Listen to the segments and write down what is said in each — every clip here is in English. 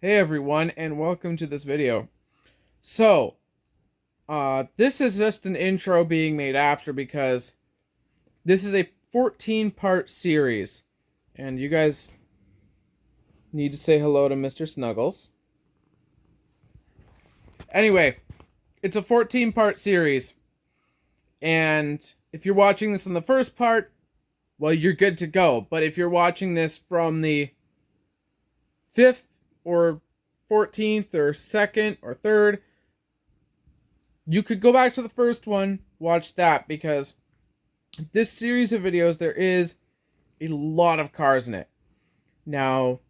Hey everyone, and welcome to this video. So, this is just an intro being made after because this is a 14-part series. And you guys need to say hello to Mr. Snuggles. Anyway, it's a 14-part series. And if you're watching this on the first part, well, you're good to go. But if you're watching this from the 5th or 14th or 2nd or 3rd, you could go back to the first one, watch that, because this series of videos, there is a lot of cars in it. Now,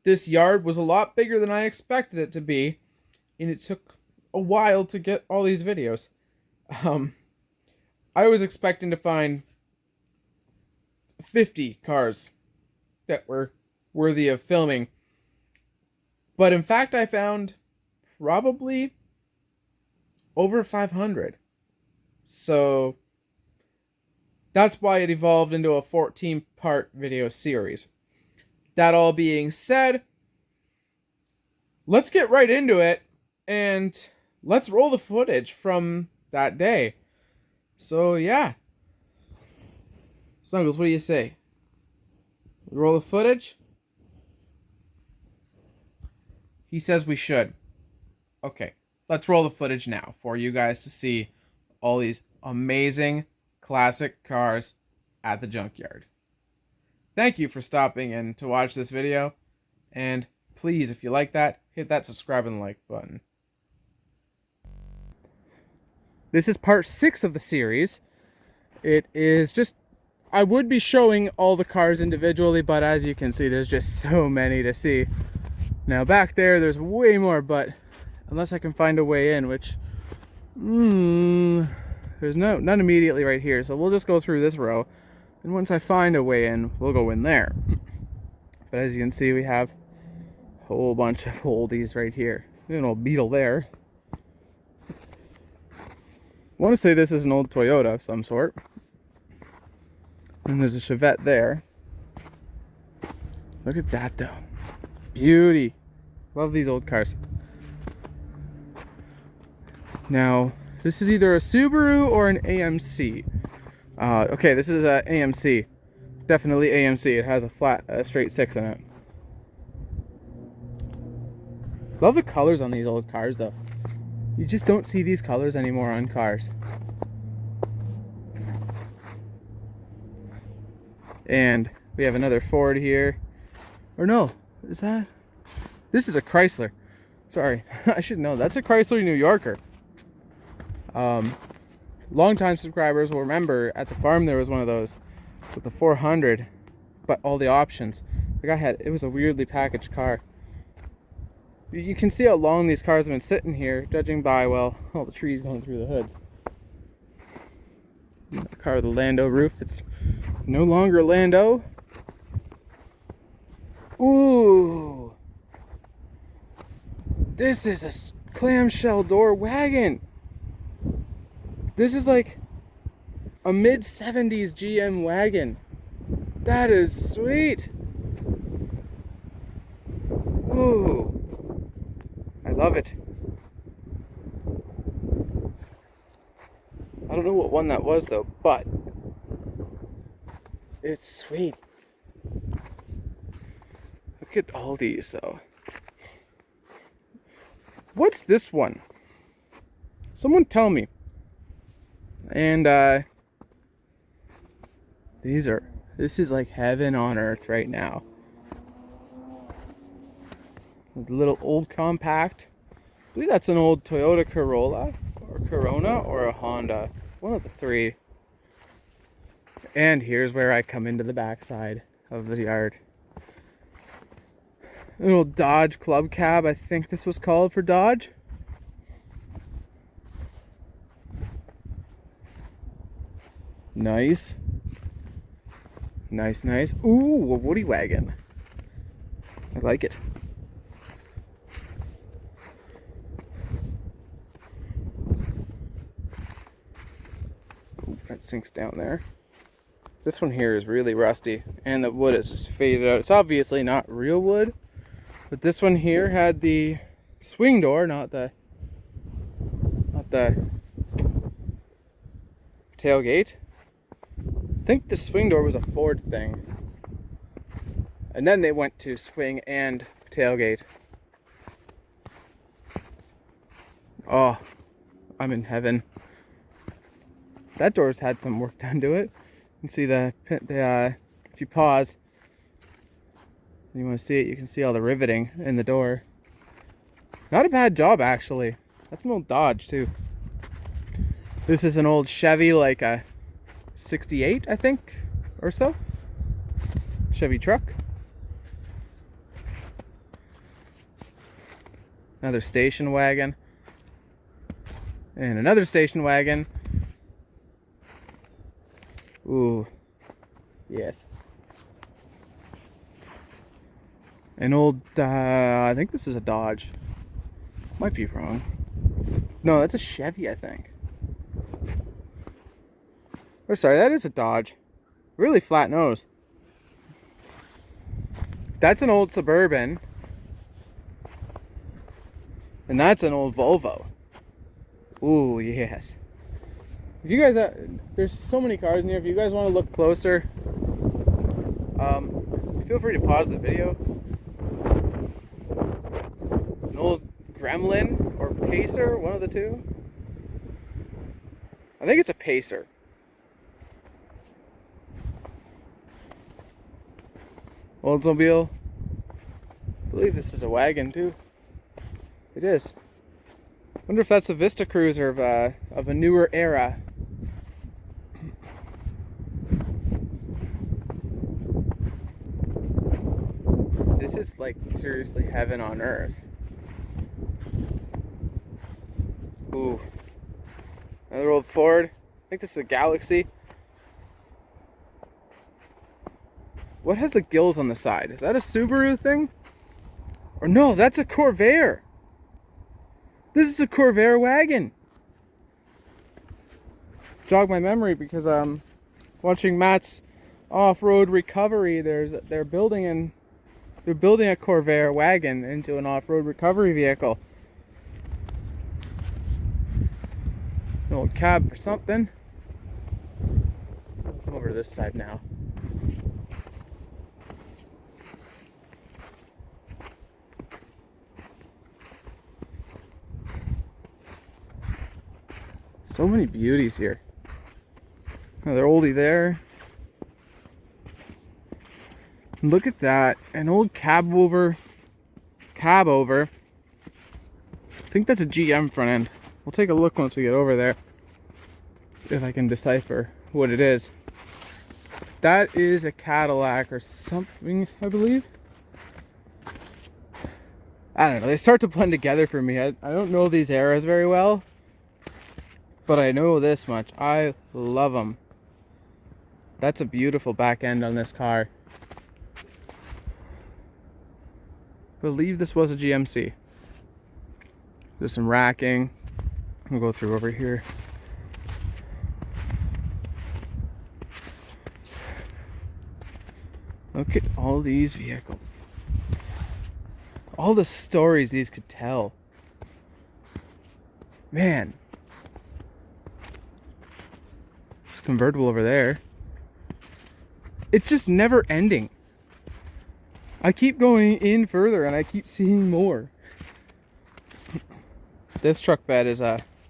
this yard was a lot bigger than I expected it to be, and it took a while to get all these videos. I was expecting to find 50 cars that were worthy of filming. But in fact, I found probably over 500. So that's why it evolved into a 14-part video series. That all being said, let's get right into it and let's roll the footage from that day. So yeah. Snuggles, what do you say? Roll the footage? He says we should. Okay, let's roll the footage now for you guys to see all these amazing classic cars at the junkyard. Thank you for stopping in to watch this video, and please, if you like that, hit that subscribe and like button. This is part 6 of the series. It is just, I would be showing all the cars individually, but as you can see, there's just so many to see. Now back there's way more, but unless I can find a way in, which there's none immediately right here, so we'll just go through this row, and once I find a way in, we'll go in there. But as you can see, we have a whole bunch of oldies right here. There's an old Beetle there. I want to say this is an old Toyota of some sort, and there's a Chevette there. Look at that though. Beauty. Love these old cars. Now, this is either a Subaru or an AMC. Okay, this is a AMC. Definitely AMC. It has a straight 6 in it. Love the colors on these old cars though. You just don't see these colors anymore on cars. And we have another Ford here. Or no, is that? This is a Chrysler. Sorry, I should know. That's a Chrysler New Yorker. Longtime subscribers will remember at the farm there was one of those with the 400, but all the options. The guy had, it was a weirdly packaged car. You can see how long these cars have been sitting here, judging by, well, all the trees going through the hoods. The car with the Lando roof that's no longer Lando. Ooh, this is a clamshell door wagon. This is like a mid-70s GM wagon. That is sweet. Ooh, I love it. I don't know what one that was though, but it's sweet. Look at all these though. What's this one? Someone tell me. And this is like heaven on earth right now. A little old compact. I believe that's an old Toyota Corolla or Corona or a Honda. One of the three. And here's where I come into the backside of the yard. An old Dodge Club Cab, I think this was called for Dodge. Nice. Nice, nice. Ooh, a Woody wagon. I like it. Ooh, that sinks down there. This one here is really rusty, and the wood is just faded out. It's obviously not real wood, But this one here had the swing door, not the tailgate. I think the swing door was a Ford thing. And then they went to swing and tailgate. Oh, I'm in heaven. That door's had some work done to it. You can see if you pause, and you want to see it, you can see all the riveting in the door. Not a bad job, actually. That's an old Dodge, too. This is an old Chevy, like a 68, I think, or so. Chevy truck. Another station wagon. And another station wagon. Ooh. Yes. An old, I think this is a Dodge. Might be wrong. No, that's a Chevy, I think. Or sorry, that is a Dodge. Really flat nose. That's an old Suburban. And that's an old Volvo. Ooh, yes. If you guys, there's so many cars in here. If you guys want to look closer, feel free to pause the video. An old Gremlin or Pacer, one of the two. I think it's a Pacer. Oldsmobile. I believe this is a wagon too. It is. Wonder if that's a Vista Cruiser of a newer era. This is like seriously heaven on earth. Ooh. Another old Ford. I think this is a Galaxy. What has the gills on the side? Is that a Subaru thing? Or no, that's a Corvair. This is a Corvair Wagon. Jog my memory because watching Matt's off-road recovery. They're building a Corvair Wagon into an off-road recovery vehicle. An old cab for something. Come over to this side now. So many beauties here. Another oldie there. Look at that. An old cab over. I think that's a GM front end. We'll take a look once we get over there. If I can decipher what it is. That is a Cadillac or something, I believe. I don't know. They start to blend together for me. I don't know these eras very well. But I know this much. I love them. That's a beautiful back end on this car. I believe this was a GMC. There's some racking. We'll go through over here. Look at all these vehicles. All the stories these could tell. Man. Convertible over there. It's just never ending. I keep going in further and I keep seeing more. This truck bed is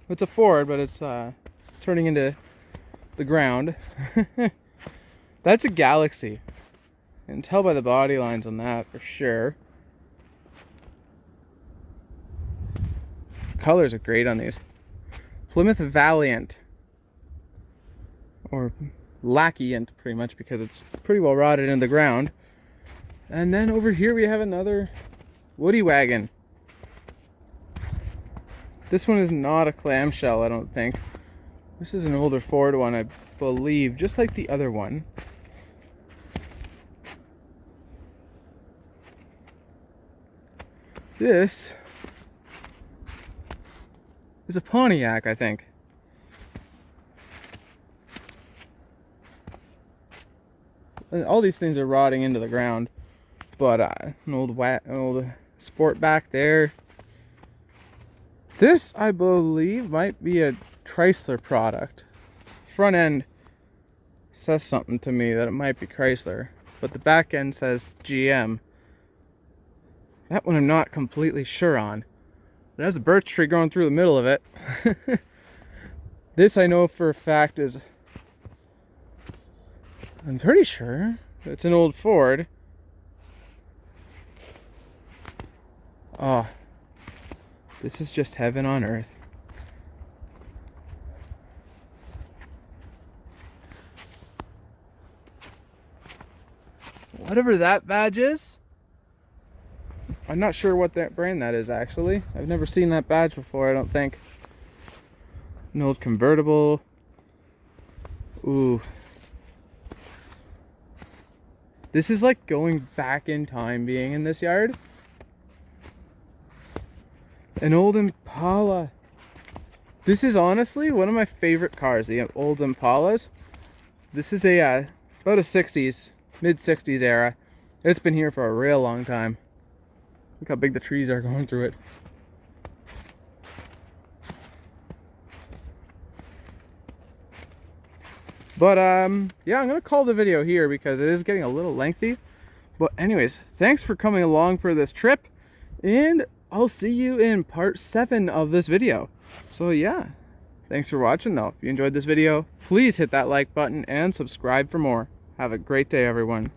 it's a Ford, but it's turning into the ground. That's a Galaxy. You can tell by the body lines on that for sure. Colors are great on these. Plymouth Valiant. Or Lackyant, pretty much, because it's pretty well rotted in the ground. And then over here we have another Woody wagon. This one is not a clamshell, I don't think. This is an older Ford one, I believe, just like the other one. This is a Pontiac, I think. All these things are rotting into the ground, but an old Sport back there. This, I believe, might be a Chrysler product. Front end says something to me that it might be Chrysler, but the back end says GM. That one I'm not completely sure on. It has a birch tree growing through the middle of it. This I know for a fact is, I'm pretty sure it's an old Ford. Oh, this is just heaven on earth. Whatever that badge is, I'm not sure what that brand that is actually. I've never seen that badge before, I don't think. An old convertible. Ooh. This is like going back in time being in this yard. An old Impala. This is honestly one of my favorite cars, the old Impalas. This is a about a 60s, mid 60s era. It's been here for a real long time. Look how big the trees are going through it. But yeah, I'm gonna call the video here because it is getting a little lengthy. But anyways, thanks for coming along for this trip, and I'll see you in part 7 of this video. So yeah, thanks for watching though. If you enjoyed this video, please hit that like button and subscribe for more. Have a great day, everyone.